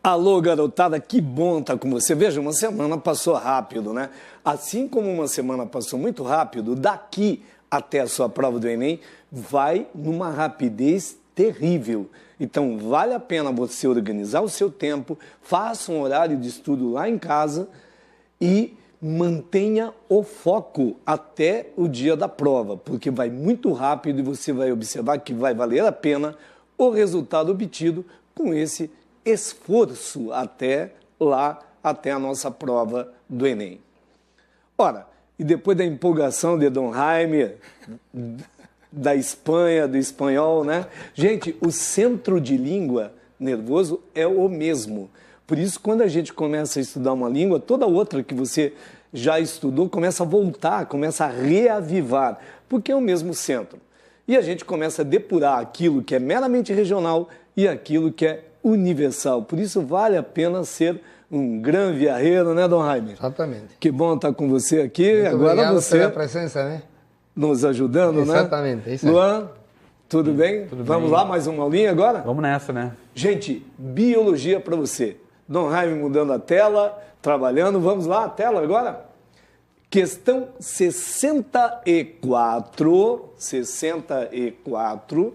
Alô, garotada, que bom estar com você. Veja, uma semana passou rápido, né? Assim como uma semana passou muito rápido, daqui até a sua prova do Enem, vai numa rapidez terrível. Então, vale a pena você organizar o seu tempo, faça um horário de estudo lá em casa e mantenha o foco até o dia da prova, porque vai muito rápido e você vai observar que vai valer a pena o resultado obtido com esse esforço até a nossa prova do Enem. Ora, e depois da empolgação de Dom Jaime, da Espanha, do espanhol, né? Gente, o centro de língua nervoso é o mesmo. Por isso, quando a gente começa a estudar uma língua, toda outra que você já estudou começa a voltar, começa a reavivar, porque é o mesmo centro. E a gente começa a depurar aquilo que é meramente regional e aquilo que é universal. Por isso, vale a pena ser um grande viajeiro, né, Dom Jaime? Exatamente. Que bom estar com você aqui. Muito agora obrigado você pela presença, né? Nos ajudando, Exatamente, né? isso aí. Luan, tudo bem? Tudo Vamos bem. lá, mais uma aulinha agora? Vamos nessa, né? Gente, biologia para você. Dom Jaime mudando a tela, trabalhando. Vamos lá, a tela agora? Questão 64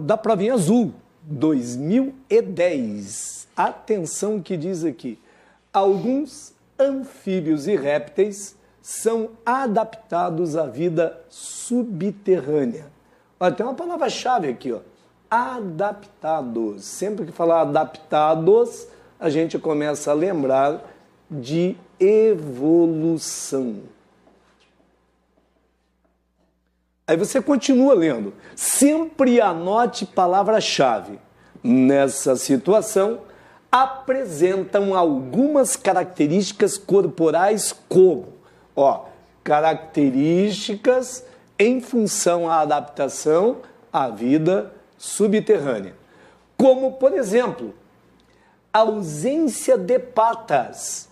da provinha azul, 2010. Atenção que diz aqui. Alguns anfíbios e répteis são adaptados à vida subterrânea. Olha, tem uma palavra-chave aqui, ó. Adaptados. Sempre que falar adaptados, a gente começa a lembrar de evolução. Aí você continua lendo. Sempre anote palavra-chave. Nessa situação, apresentam algumas características corporais como, características em função à adaptação à vida subterrânea. Como, por exemplo, ausência de patas,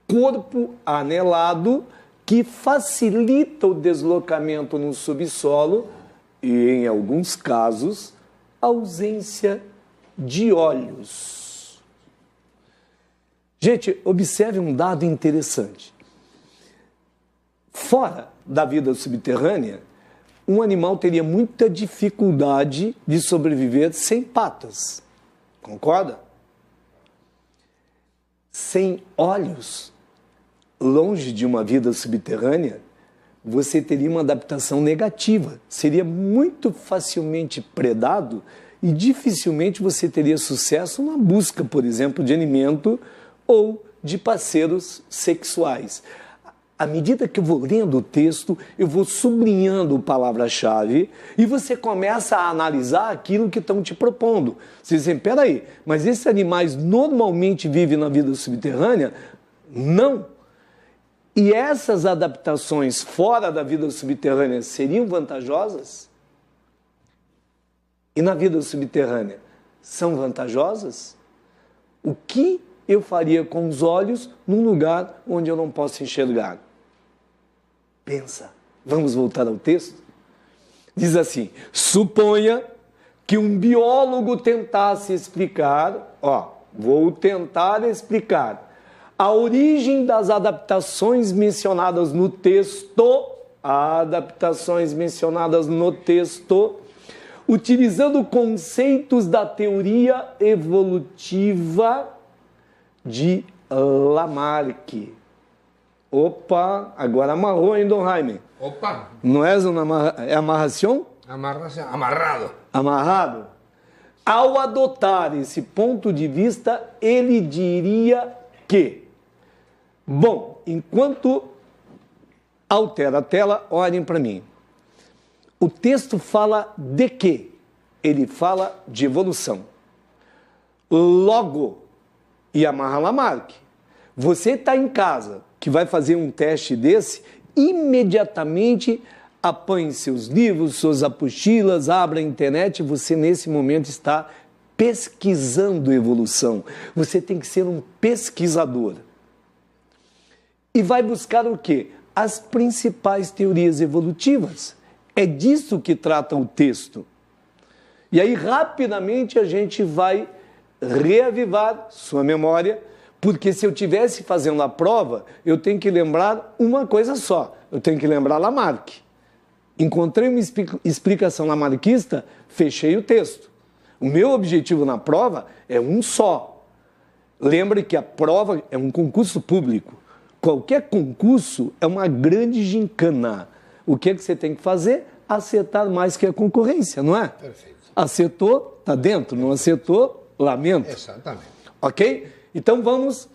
corpo anelado que facilita o deslocamento no subsolo e, em alguns casos, ausência de olhos. Gente, observe um dado interessante. Fora da vida subterrânea, um animal teria muita dificuldade de sobreviver sem patas. Concorda? Sem olhos, longe de uma vida subterrânea, você teria uma adaptação negativa. Seria muito facilmente predado e dificilmente você teria sucesso na busca, por exemplo, de alimento ou de parceiros sexuais. À medida que eu vou lendo o texto, eu vou sublinhando palavra-chave e você começa a analisar aquilo que estão te propondo. Você diz assim, peraí, mas esses animais normalmente vivem na vida subterrânea? Não. E essas adaptações fora da vida subterrânea seriam vantajosas? E na vida subterrânea, são vantajosas? O que eu faria com os olhos num lugar onde eu não posso enxergar? Pensa. Vamos voltar ao texto? Diz assim, suponha que um biólogo tentasse explicar, vou tentar explicar a origem das adaptações mencionadas no texto, utilizando conceitos da teoria evolutiva de Lamarck. Opa, agora amarrou, hein, Dom Jaime? Opa! Não é amarração? Amarração. Amarrado. Amarrado? Ao adotar esse ponto de vista, ele diria que... Bom, enquanto altera a tela, olhem para mim. O texto fala de quê? Ele fala de evolução. Logo, e amarra Lamarck. Você está em casa, que vai fazer um teste desse, imediatamente apanhe seus livros, suas apostilas, abra a internet, você nesse momento está pesquisando evolução. Você tem que ser um pesquisador. E vai buscar o quê? As principais teorias evolutivas. É disso que trata o texto. E aí, rapidamente, a gente vai reavivar sua memória, porque se eu estivesse fazendo a prova, eu tenho que lembrar uma coisa só, eu tenho que lembrar Lamarck. Encontrei uma explicação lamarquista, fechei o texto. O meu objetivo na prova é um só. Lembre que a prova é um concurso público. Qualquer concurso é uma grande gincana. O que é que você tem que fazer? Acertar mais que a concorrência, não é? Perfeito. Acertou, está dentro. Não acertou, lamento. Exatamente. Ok? Então vamos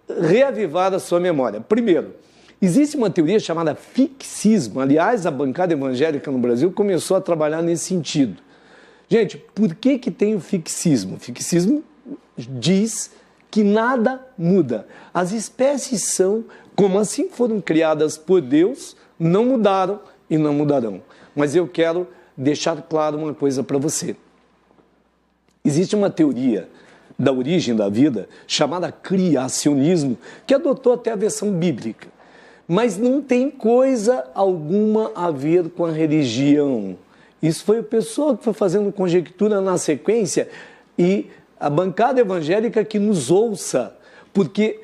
reavivar a sua memória. Primeiro, existe uma teoria chamada fixismo. Aliás, a bancada evangélica no Brasil começou a trabalhar nesse sentido. Gente, por que tem o fixismo? O fixismo diz que nada muda. As espécies são, como assim foram criadas por Deus, não mudaram e não mudarão. Mas eu quero deixar claro uma coisa para você. Existe uma teoria da origem da vida chamada criacionismo, que adotou até a versão bíblica. Mas não tem coisa alguma a ver com a religião. Isso foi o pessoal que foi fazendo conjectura na sequência e a bancada evangélica que nos ouça, porque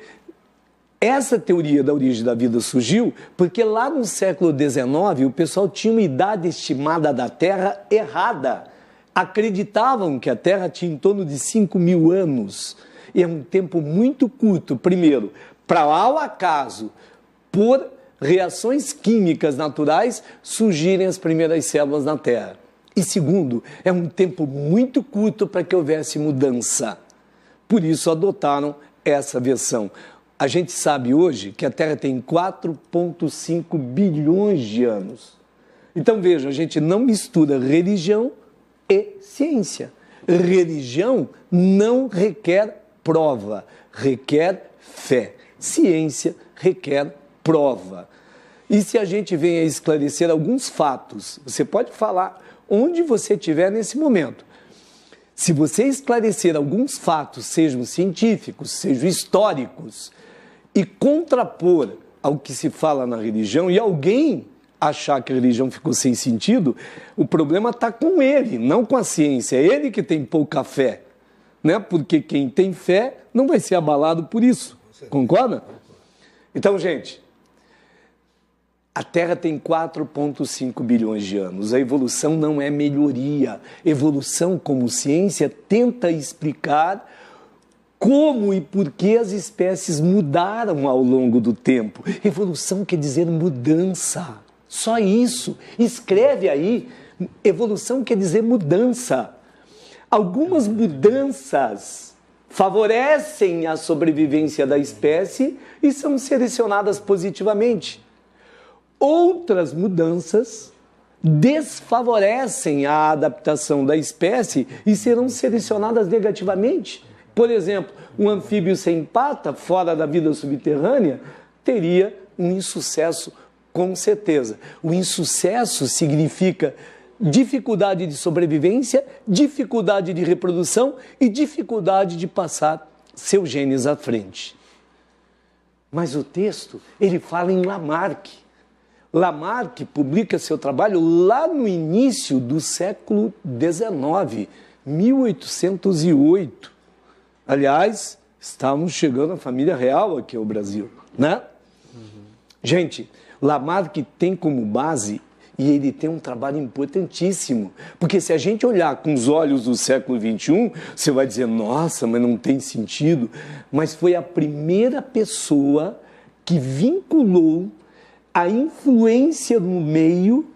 essa teoria da origem da vida surgiu porque lá no século XIX o pessoal tinha uma idade estimada da Terra errada. Acreditavam que a Terra tinha em torno de 5.000 anos. E é um tempo muito curto, primeiro, para ao acaso, por reações químicas naturais, surgirem as primeiras células na Terra. E segundo, é um tempo muito curto para que houvesse mudança. Por isso adotaram essa versão. A gente sabe hoje que a Terra tem 4,5 bilhões de anos. Então vejam, a gente não mistura religião e ciência. Religião não requer prova, requer fé. Ciência requer prova. E se a gente vem a esclarecer alguns fatos, você pode falar onde você estiver nesse momento. Se você esclarecer alguns fatos, sejam científicos, sejam históricos, e contrapor ao que se fala na religião, e alguém achar que a religião ficou sem sentido, o problema está com ele, não com a ciência. É ele que tem pouca fé, né? Porque quem tem fé não vai ser abalado por isso. Concorda? Então, gente, a Terra tem 4,5 bilhões de anos. A evolução não é melhoria. Evolução, como ciência, tenta explicar como e por que as espécies mudaram ao longo do tempo. Evolução quer dizer mudança. Só isso. Escreve aí. Evolução quer dizer mudança. Algumas mudanças favorecem a sobrevivência da espécie e são selecionadas positivamente. Outras mudanças desfavorecem a adaptação da espécie e serão selecionadas negativamente. Por exemplo, um anfíbio sem pata, fora da vida subterrânea, teria um insucesso com certeza. O insucesso significa dificuldade de sobrevivência, dificuldade de reprodução e dificuldade de passar seus genes à frente. Mas o texto, ele fala em Lamarck. Lamarck publica seu trabalho lá no início do século XIX, 1808. Aliás, estávamos chegando à família real aqui ao Brasil, né? Gente, Lamarck tem como base, e ele tem um trabalho importantíssimo, porque se a gente olhar com os olhos do século XXI, você vai dizer, nossa, mas não tem sentido. Mas foi a primeira pessoa que vinculou a influência no meio,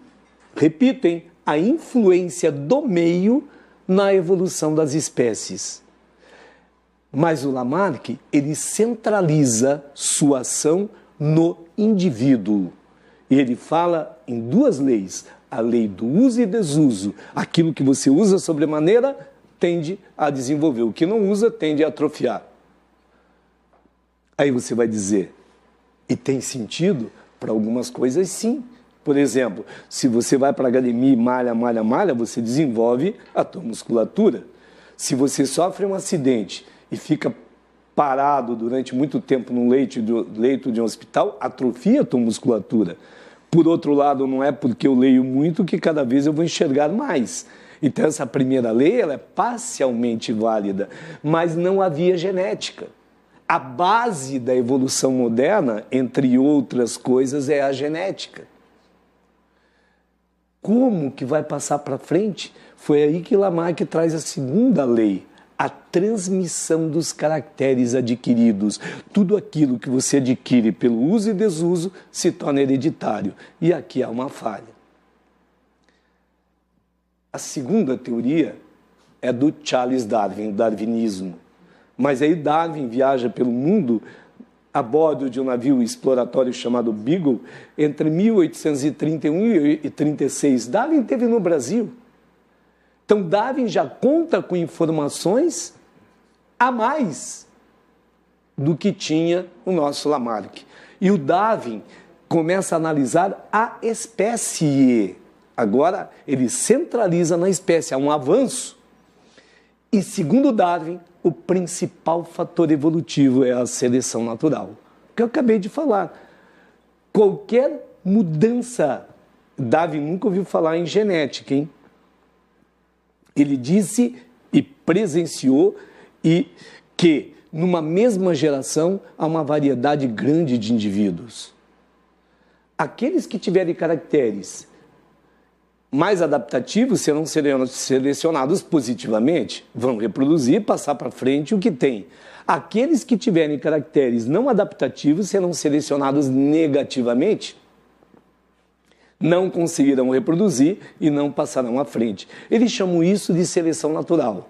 repitem, a influência do meio na evolução das espécies. Mas o Lamarck, ele centraliza sua ação no indivíduo. E ele fala em duas leis, a lei do uso e desuso. Aquilo que você usa sobremaneira tende a desenvolver, o que não usa tende a atrofiar. Aí você vai dizer, e tem sentido? Para algumas coisas, sim. Por exemplo, se você vai para a academia e malha, você desenvolve a tua musculatura. Se você sofre um acidente e fica parado durante muito tempo num leito de um hospital, atrofia a tua musculatura. Por outro lado, não é porque eu leio muito que cada vez eu vou enxergar mais. Então, essa primeira lei ela é parcialmente válida, mas não havia genética. A base da evolução moderna, entre outras coisas, é a genética. Como que vai passar para frente? Foi aí que Lamarck traz a segunda lei, a transmissão dos caracteres adquiridos. Tudo aquilo que você adquire pelo uso e desuso se torna hereditário. E aqui há uma falha. A segunda teoria é do Charles Darwin, o darwinismo. Mas aí Darwin viaja pelo mundo a bordo de um navio exploratório chamado Beagle entre 1831 e 36. Darwin esteve no Brasil. Então Darwin já conta com informações a mais do que tinha o nosso Lamarck. E o Darwin começa a analisar a espécie. Agora, ele centraliza na espécie, há um avanço. E, segundo Darwin, o principal fator evolutivo é a seleção natural. Que eu acabei de falar. Qualquer mudança, Darwin nunca ouviu falar em genética, hein? Ele disse e presenciou que, numa mesma geração, há uma variedade grande de indivíduos. Aqueles que tiverem caracteres mais adaptativos serão selecionados positivamente, vão reproduzir, passar para frente o que tem. Aqueles que tiverem caracteres não adaptativos serão selecionados negativamente, não conseguirão reproduzir e não passarão à frente. Eles chamam isso de seleção natural.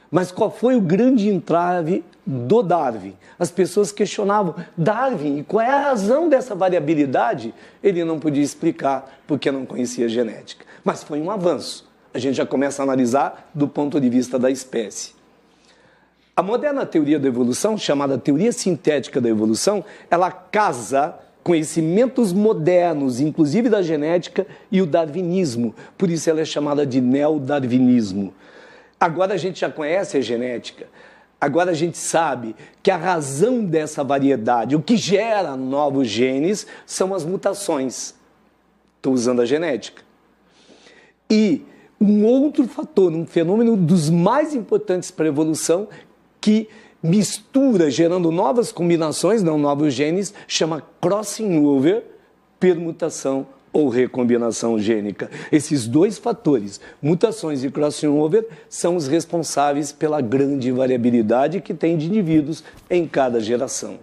Mas qual foi o grande entrave do Darwin? As pessoas questionavam, Darwin, qual é a razão dessa variabilidade? Ele não podia explicar, porque não conhecia a genética. Mas foi um avanço. A gente já começa a analisar do ponto de vista da espécie. A moderna teoria da evolução, chamada teoria sintética da evolução, ela casa conhecimentos modernos, inclusive da genética, e o darwinismo. Por isso ela é chamada de neodarwinismo. Agora a gente já conhece a genética, agora a gente sabe que a razão dessa variedade, o que gera novos genes, são as mutações. Estou usando a genética. E um outro fator, um fenômeno dos mais importantes para a evolução, que mistura, gerando novas combinações, não novos genes, chama crossing over, permutação ou recombinação gênica. Esses dois fatores, mutações e crossing over, são os responsáveis pela grande variabilidade que tem de indivíduos em cada geração.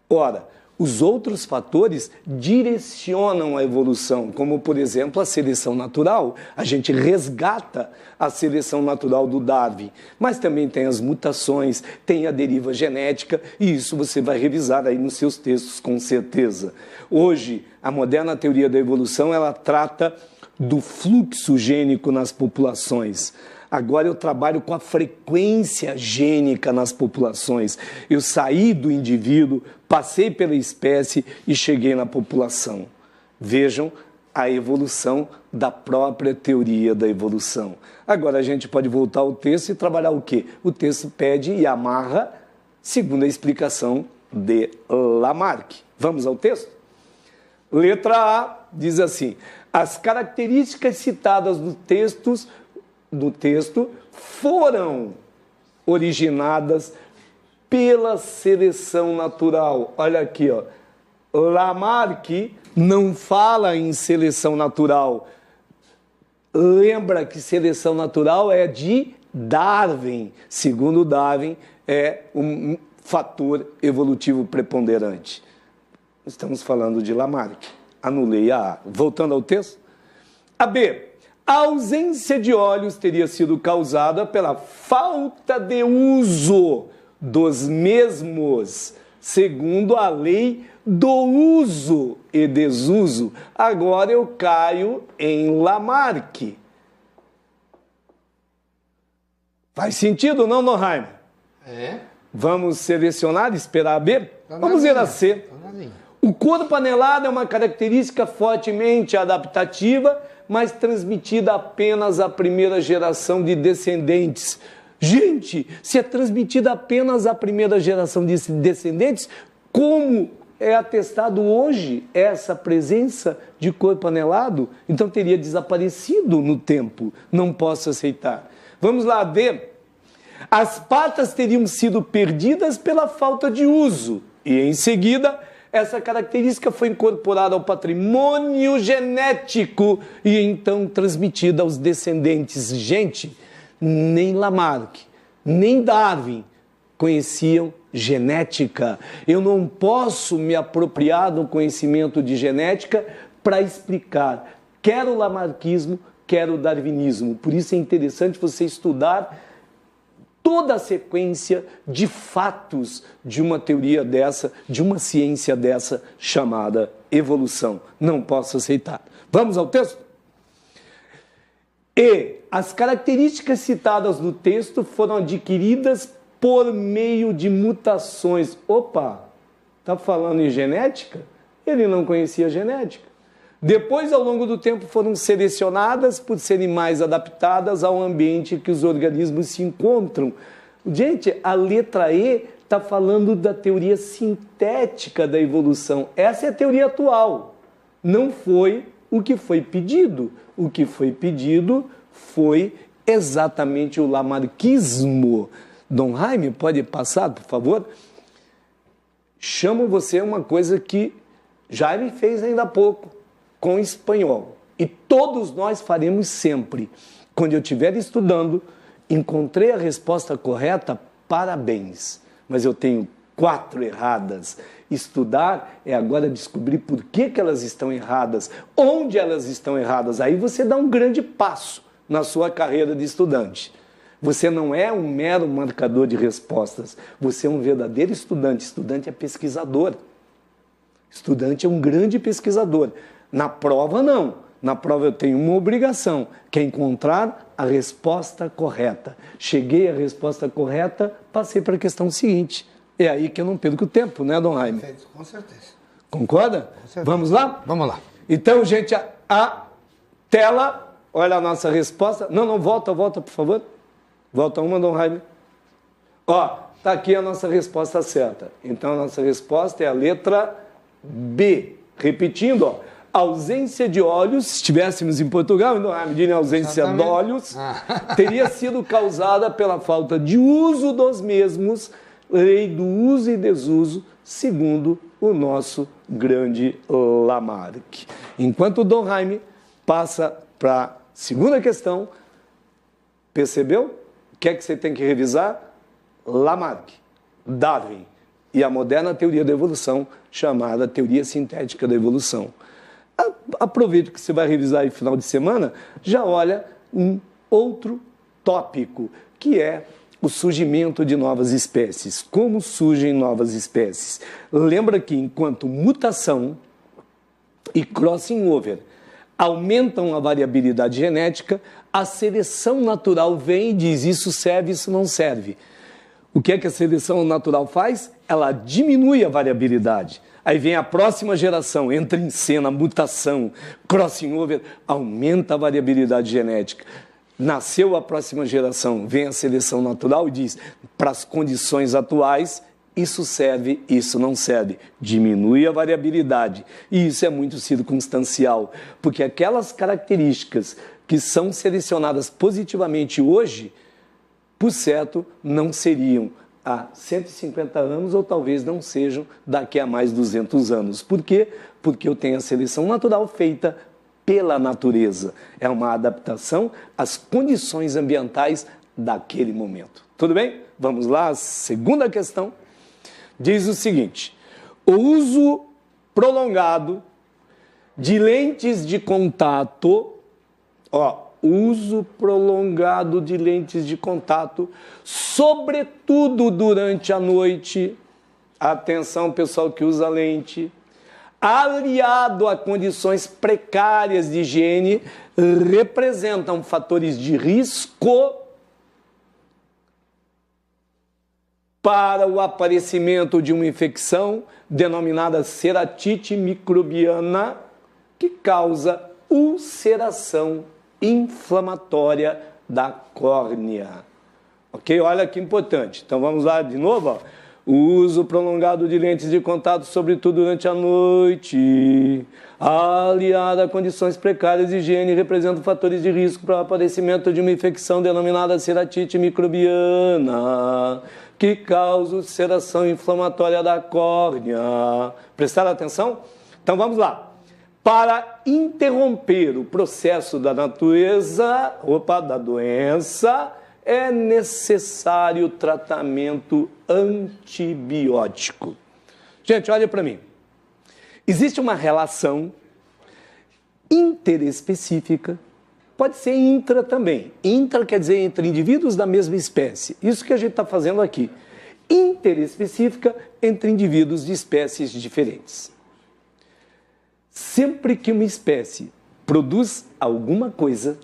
Ora, os outros fatores direcionam a evolução, como, por exemplo, a seleção natural. A gente resgata a seleção natural do Darwin, mas também tem as mutações, tem a deriva genética, e isso você vai revisar aí nos seus textos, com certeza. Hoje, a moderna teoria da evolução, ela trata do fluxo gênico nas populações. Agora eu trabalho com a frequência gênica nas populações. Eu saí do indivíduo, passei pela espécie e cheguei na população. Vejam a evolução da própria teoria da evolução. Agora a gente pode voltar ao texto e trabalhar o quê? O texto pede e amarra segundo a explicação de Lamarck. Vamos ao texto? Letra A diz assim: as características citadas no texto foram originadas pela seleção natural. Olha aqui, ó. Lamarck não fala em seleção natural. Lembra que seleção natural é de Darwin. Segundo Darwin, é um fator evolutivo preponderante. Estamos falando de Lamarck. Anulei a A. Voltando ao texto. A B. A ausência de olhos teria sido causada pela falta de uso dos mesmos, segundo a lei do uso e desuso. Agora eu caio em Lamarck. Faz sentido ou não, Noheim? É. Vamos selecionar e esperar a B? Vamos ver a C. O corpo anelado é uma característica fortemente adaptativa, mas transmitida apenas à primeira geração de descendentes. Gente, se é transmitida apenas à primeira geração de descendentes, como é atestado hoje essa presença de corpo anelado, então teria desaparecido no tempo. Não posso aceitar. Vamos lá ver. As patas teriam sido perdidas pela falta de uso. E em seguida, essa característica foi incorporada ao patrimônio genético e então transmitida aos descendentes. Gente, nem Lamarck, nem Darwin conheciam genética. Eu não posso me apropriar do conhecimento de genética para explicar quer o lamarquismo, quer o darwinismo. Por isso é interessante você estudar toda a sequência de fatos de uma teoria dessa, de uma ciência dessa chamada evolução. Não posso aceitar. Vamos ao texto? E as características citadas no texto foram adquiridas por meio de mutações. Opa, está falando em genética? Ele não conhecia genética. Depois, ao longo do tempo, foram selecionadas por serem mais adaptadas ao ambiente que os organismos se encontram. Gente, a letra E está falando da teoria sintética da evolução. Essa é a teoria atual. Não foi o que foi pedido. O que foi pedido foi exatamente o lamarquismo. Dom Jaime, pode passar, por favor? Chamo você uma coisa que Jaime fez ainda há pouco, com espanhol. E todos nós faremos sempre. Quando eu estiver estudando, encontrei a resposta correta, parabéns. Mas eu tenho 4 erradas. Estudar é agora descobrir por que elas estão erradas, onde elas estão erradas. Aí você dá um grande passo na sua carreira de estudante. Você não é um mero marcador de respostas. Você é um verdadeiro estudante. Estudante é pesquisador. Estudante é um grande pesquisador. Na prova, não. Na prova eu tenho uma obrigação, que é encontrar a resposta correta. Cheguei à resposta correta, passei para a questão seguinte. É aí que eu não perco tempo, né, Dom Jaime? Perfeito, com certeza. Concorda? Com certeza. Vamos lá? Vamos lá. Então, gente, a tela, olha a nossa resposta. Não, volta, por favor. Volta uma, Dom Jaime. Ó, tá aqui a nossa resposta certa. Então, a nossa resposta é a letra B. Repetindo, ó. Ausência de olhos, se estivéssemos em Portugal, Dom Jaime diria ausência de olhos, teria sido causada pela falta de uso dos mesmos, lei do uso e desuso, segundo o nosso grande Lamarck. Enquanto o Dom Jaime passa para a segunda questão, percebeu? O que é que você tem que revisar? Lamarck, Darwin e a moderna teoria da evolução, chamada teoria sintética da evolução. Aproveite que você vai revisar aí no final de semana, já olha um outro tópico, que é o surgimento de novas espécies. Como surgem novas espécies? Lembra que enquanto mutação e crossing over aumentam a variabilidade genética, a seleção natural vem e diz isso serve, isso não serve. O que é que a seleção natural faz? Ela diminui a variabilidade. Aí vem a próxima geração, entra em cena, mutação, crossing over, aumenta a variabilidade genética. Nasceu a próxima geração, vem a seleção natural e diz, para as condições atuais, isso serve, isso não serve. Diminui a variabilidade. E isso é muito circunstancial, porque aquelas características que são selecionadas positivamente hoje, por certo, não seriam há 150 anos ou talvez não sejam daqui a mais 200 anos. Por quê? Porque eu tenho a seleção natural feita pela natureza. É uma adaptação às condições ambientais daquele momento. Tudo bem? Vamos lá, a segunda questão. Diz o seguinte, o uso prolongado de lentes de contato, uso prolongado de lentes de contato, sobretudo durante a noite, atenção pessoal que usa lente, aliado a condições precárias de higiene, representam fatores de risco para o aparecimento de uma infecção denominada ceratite microbiana, que causa ulceração inflamatória da córnea. Ok? Olha que importante. Então vamos lá de novo. O uso prolongado de lentes de contato, sobretudo durante a noite, aliado a condições precárias de higiene, representam fatores de risco para o aparecimento de uma infecção denominada ceratite microbiana, que causa ulceração inflamatória da córnea. Prestaram atenção? Então vamos lá. Para interromper o processo da da doença, é necessário tratamento antibiótico. Gente, olha para mim. Existe uma relação interespecífica, pode ser intra também. Intra quer dizer entre indivíduos da mesma espécie. Isso que a gente está fazendo aqui. Interespecífica entre indivíduos de espécies diferentes. Sempre que uma espécie produz alguma coisa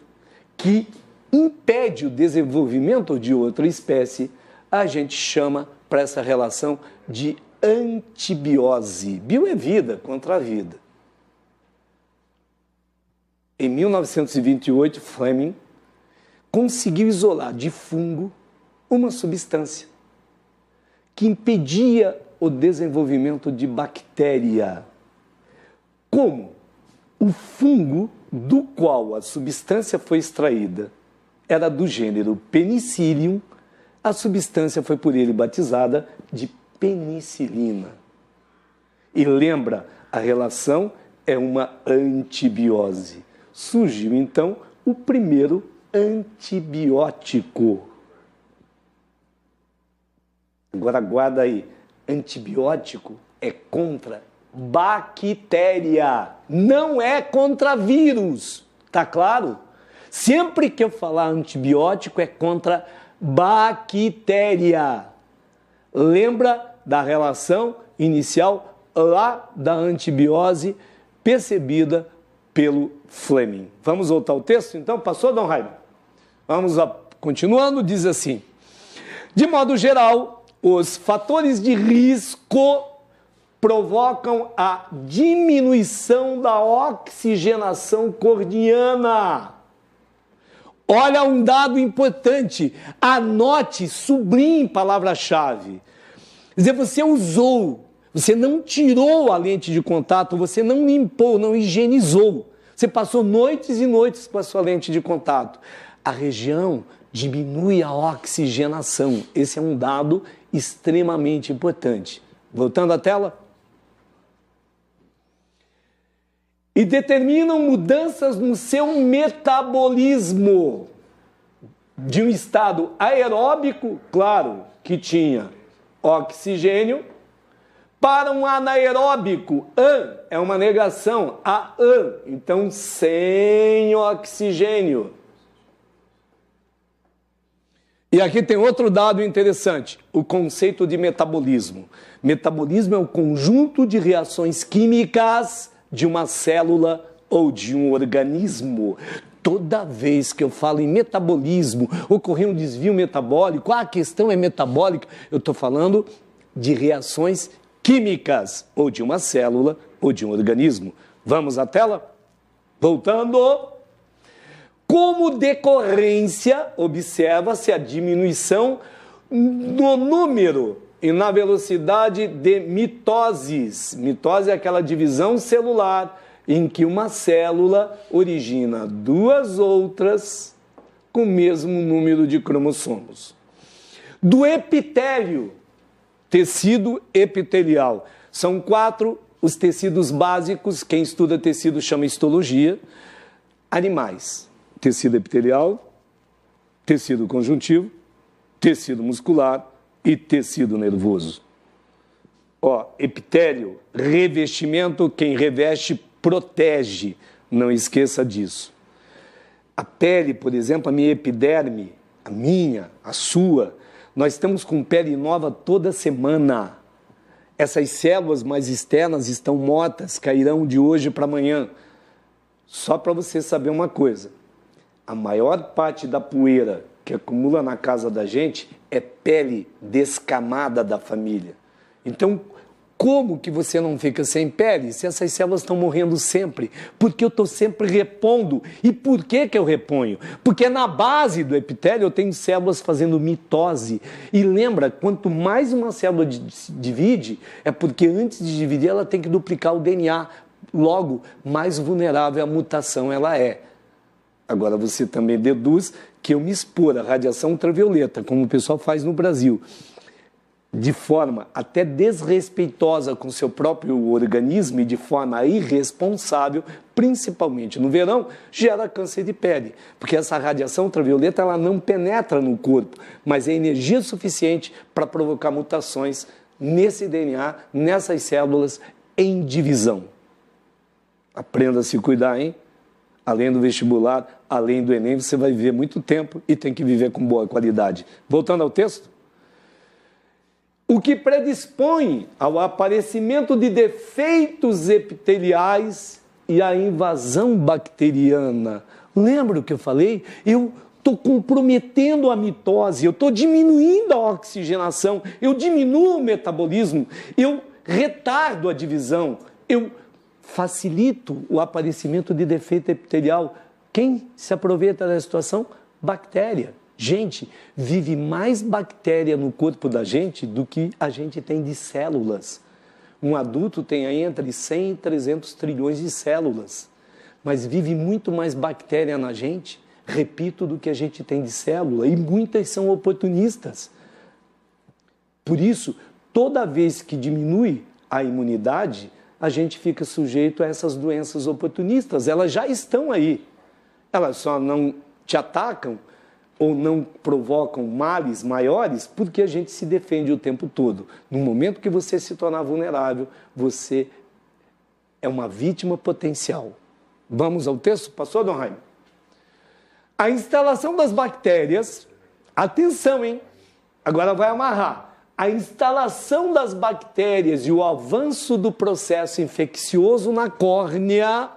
que impede o desenvolvimento de outra espécie, a gente chama para essa relação de antibiose. Bio é vida contra a vida. Em 1928, Fleming conseguiu isolar de fungo uma substância que impedia o desenvolvimento de bactéria. Como o fungo do qual a substância foi extraída era do gênero Penicillium, a substância foi por ele batizada de penicilina. E lembra, a relação é uma antibiose. Surgiu então o primeiro antibiótico. Agora guarda aí, antibiótico é contra bactéria, não é contra vírus, tá claro? Sempre que eu falar antibiótico é contra bactéria. Lembra da relação inicial lá da antibiose percebida pelo Fleming. Vamos voltar ao texto então? Passou, Dom Raimundo? Vamos lá. Continuando, diz assim: de modo geral, os fatores de risco provocam a diminuição da oxigenação corneana. Olha um dado importante, anote, sublinhe palavra-chave. Quer dizer, você usou, você não tirou a lente de contato, você não limpou, não higienizou. Você passou noites e noites com a sua lente de contato. A região diminui a oxigenação. Esse é um dado extremamente importante. Voltando à tela. E determinam mudanças no seu metabolismo. De um estado aeróbico, claro, que tinha oxigênio, para um anaeróbico. An é uma negação, a an, então sem oxigênio. E aqui tem outro dado interessante, o conceito de metabolismo. Metabolismo é um conjunto de reações químicas de uma célula ou de um organismo. Toda vez que eu falo em metabolismo, ocorrer um desvio metabólico, a questão é metabólica, eu estou falando de reações químicas, ou de uma célula, ou de um organismo. Vamos à tela? Voltando. Como decorrência, observa-se a diminuição no número e na velocidade de mitoses. Mitose é aquela divisão celular em que uma célula origina duas outras com o mesmo número de cromossomos. Do epitélio, tecido epitelial. São 4 os tecidos básicos, quem estuda tecido chama histologia. Animais, tecido epitelial, tecido conjuntivo, tecido muscular e tecido nervoso. Ó, epitélio, revestimento, quem reveste protege, não esqueça disso. A pele, por exemplo, a minha epiderme, a minha, a sua, nós estamos com pele nova toda semana. Essas células mais externas estão mortas, cairão de hoje para amanhã. Só para você saber uma coisa, a maior parte da poeira que acumula na casa da gente é pele descamada da família. Então, Como que você não fica sem pele se essas células estão morrendo sempre? Porque eu estou sempre repondo. E por que eu reponho? Porque na base do epitélio eu tenho células fazendo mitose. E lembra, quanto mais uma célula divide, é porque antes de dividir ela tem que duplicar o DNA. Logo, mais vulnerável à mutação ela é. Agora você também deduz que eu me expor à radiação ultravioleta, como o pessoal faz no Brasil, de forma até desrespeitosa com seu próprio organismo e de forma irresponsável, principalmente no verão, gera câncer de pele. Porque essa radiação ultravioleta ela não penetra no corpo, mas é energia suficiente para provocar mutações nesse DNA, nessas células em divisão. Aprenda a se cuidar, hein? Além do vestibular, além do Enem, você vai viver muito tempo e tem que viver com boa qualidade. Voltando ao texto. O que predispõe ao aparecimento de defeitos epiteliais e à invasão bacteriana. Lembra o que eu falei? Eu estou comprometendo a mitose, eu estou diminuindo a oxigenação, eu diminuo o metabolismo, eu retardo a divisão, eu facilito o aparecimento de defeito epitelial. Quem se aproveita da situação? Bactéria. Gente, vive mais bactéria no corpo da gente do que a gente tem de células. Um adulto tem aí entre 100 e 300 trilhões de células, mas vive muito mais bactéria na gente, repito, do que a gente tem de célula, e muitas são oportunistas. Por isso, toda vez que diminui a imunidade, a gente fica sujeito a essas doenças oportunistas. Elas já estão aí, elas só não te atacam ou não provocam males maiores, porque a gente se defende o tempo todo. No momento que você se tornar vulnerável, você é uma vítima potencial. Vamos ao texto, pastor Dom Jaime? A instalação das bactérias, atenção, hein? Agora vai amarrar. A instalação das bactérias e o avanço do processo infeccioso na córnea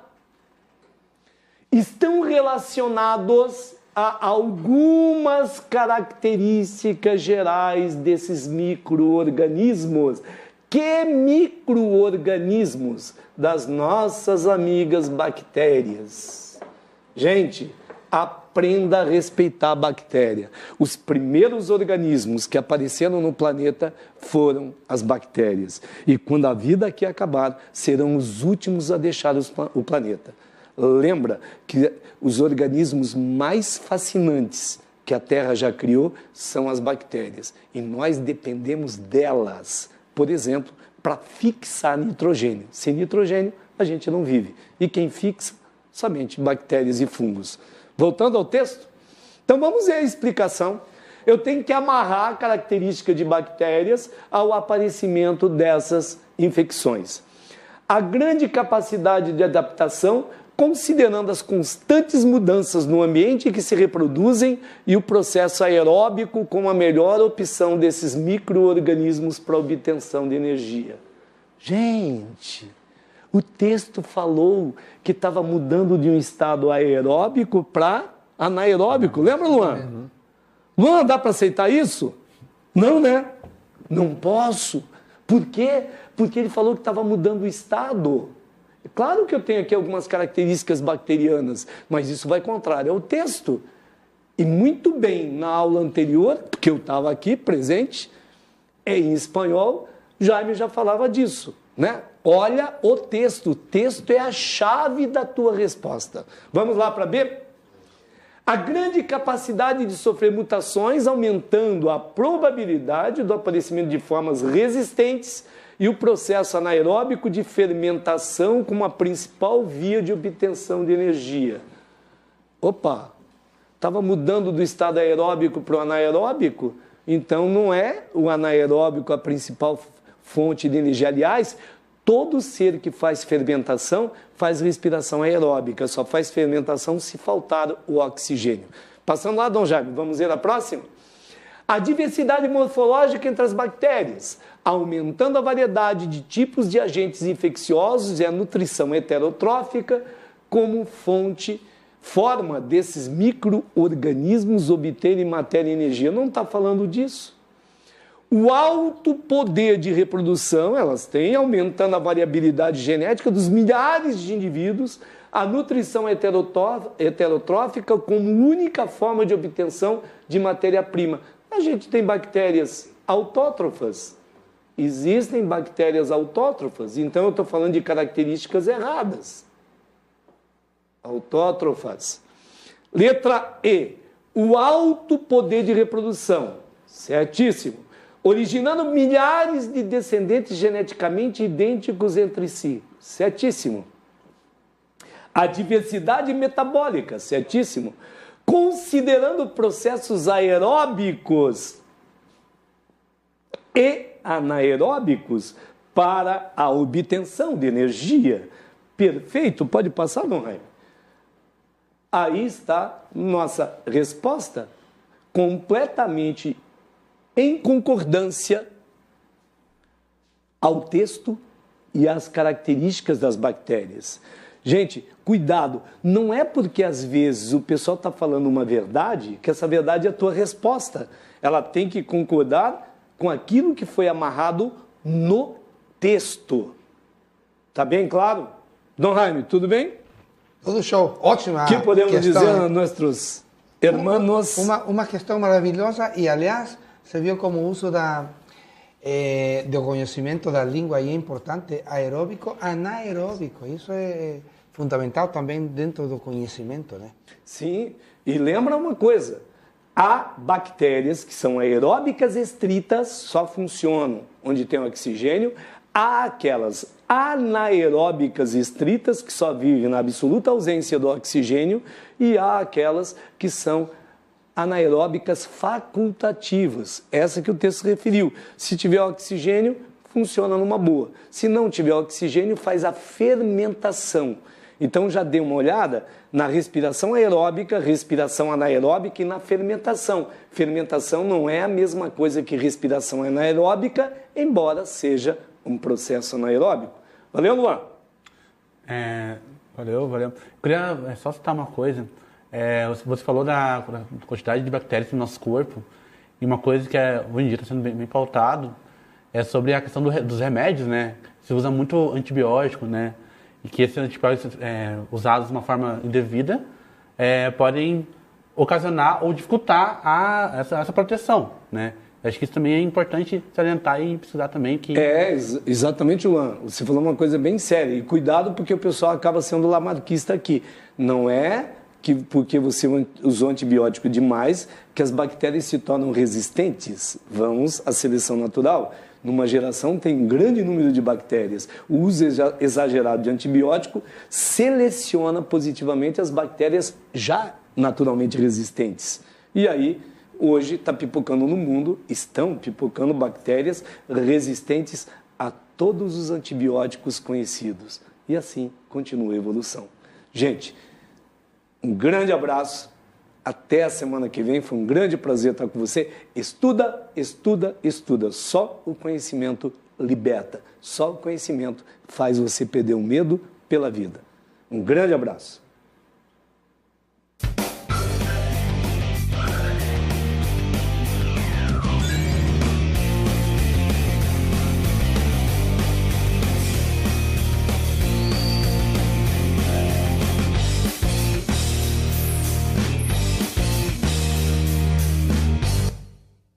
estão relacionados a algumas características gerais desses micro-organismos. Que micro-organismos? Das nossas amigas bactérias. Gente, aprenda a respeitar a bactéria. Os primeiros organismos que apareceram no planeta foram as bactérias. E quando a vida aqui acabar, serão os últimos a deixar o planeta. Lembra que os organismos mais fascinantes que a Terra já criou são as bactérias. E nós dependemos delas, por exemplo, para fixar nitrogênio. Sem nitrogênio, a gente não vive. E quem fixa? Somente bactérias e fungos. Voltando ao texto, então vamos ver a explicação. Eu tenho que amarrar a característica de bactérias ao aparecimento dessas infecções. A grande capacidade de adaptação, considerando as constantes mudanças no ambiente em que se reproduzem e o processo aeróbico como a melhor opção desses micro-organismos para a obtenção de energia. Gente, o texto falou que estava mudando de um estado aeróbico para anaeróbico. Lembra, Luan? Luan, dá para aceitar isso? Não, né? Não posso. Por quê? Porque ele falou que estava mudando o estado. Claro que eu tenho aqui algumas características bacterianas, mas isso vai contrário ao texto. E muito bem, na aula anterior, porque eu estava aqui presente, em espanhol, Jaime já falava disso, né? Olha o texto é a chave da tua resposta. Vamos lá para B? A grande capacidade de sofrer mutações, aumentando a probabilidade do aparecimento de formas resistentes e o processo anaeróbico de fermentação como a principal via de obtenção de energia. Opa, estava mudando do estado aeróbico para o anaeróbico? Então não é o anaeróbico a principal fonte de energia. Aliás, todo ser que faz fermentação faz respiração aeróbica, só faz fermentação se faltar o oxigênio. Passando lá, Dom Jaime, vamos ver a próxima? A diversidade morfológica entre as bactérias, aumentando a variedade de tipos de agentes infecciosos e a nutrição heterotrófica como forma desses micro-organismos obterem matéria e energia. Não está falando disso. O alto poder de reprodução, elas têm, aumentando a variabilidade genética dos milhares de indivíduos, a nutrição heterotrófica como única forma de obtenção de matéria-prima. A gente tem bactérias autótrofas. Existem bactérias autótrofas, então eu estou falando de características erradas. Autótrofas. Letra E. O alto poder de reprodução. Certíssimo. Originando milhares de descendentes geneticamente idênticos entre si. Certíssimo. A diversidade metabólica. Certíssimo. Considerando processos aeróbicos e anaeróbicos para a obtenção de energia. Perfeito. Pode passar, Dom Jaime? Aí está nossa resposta, completamente em concordância ao texto e às características das bactérias. Gente, cuidado, não é porque às vezes o pessoal está falando uma verdade que essa verdade é a tua resposta. Ela tem que concordar com aquilo que foi amarrado no texto. Tá bem claro? Dom Jaime, tudo bem? Todo show. Ótima. O que podemos dizer a nossos hermanos? Uma questão maravilhosa e, aliás, se viu como uso do conhecimento da língua aí é importante, aeróbico, anaeróbico. Isso é fundamental também dentro do conhecimento, né? Sim, e lembra uma coisa, há bactérias que são aeróbicas estritas, só funcionam onde tem oxigênio, há aquelas anaeróbicas estritas, que só vivem na absoluta ausência do oxigênio, e há aquelas que são anaeróbicas facultativas, essa que o texto referiu. Se tiver oxigênio, funciona numa boa. Se não tiver oxigênio, faz a fermentação. Então já dê uma olhada na respiração aeróbica, respiração anaeróbica e na fermentação. Fermentação não é a mesma coisa que respiração anaeróbica, embora seja um processo anaeróbico. Valeu, Luan? Valeu. Eu queria só citar uma coisa. Você falou da quantidade de bactérias no nosso corpo, e uma coisa que hoje em dia está sendo bem pautado é sobre a questão dos remédios, né? Se usa muito antibiótico, né? E que esses antibióticos usados de uma forma indevida podem ocasionar ou dificultar essa proteção, né? Acho que isso também é importante salientar e precisar também que... Exatamente, Luan. Você falou uma coisa bem séria. E cuidado porque o pessoal acaba sendo lamarquista aqui. Não é que porque você usou antibiótico demais que as bactérias se tornam resistentes. Vamos à seleção natural. Numa geração tem um grande número de bactérias. O uso exagerado de antibiótico seleciona positivamente as bactérias já naturalmente resistentes. E aí, hoje está pipocando no mundo, estão pipocando bactérias resistentes a todos os antibióticos conhecidos. E assim continua a evolução. Gente, um grande abraço. Até a semana que vem, foi um grande prazer estar com você. Estuda, estuda, estuda. Só o conhecimento liberta. Só o conhecimento faz você perder o medo pela vida. Um grande abraço.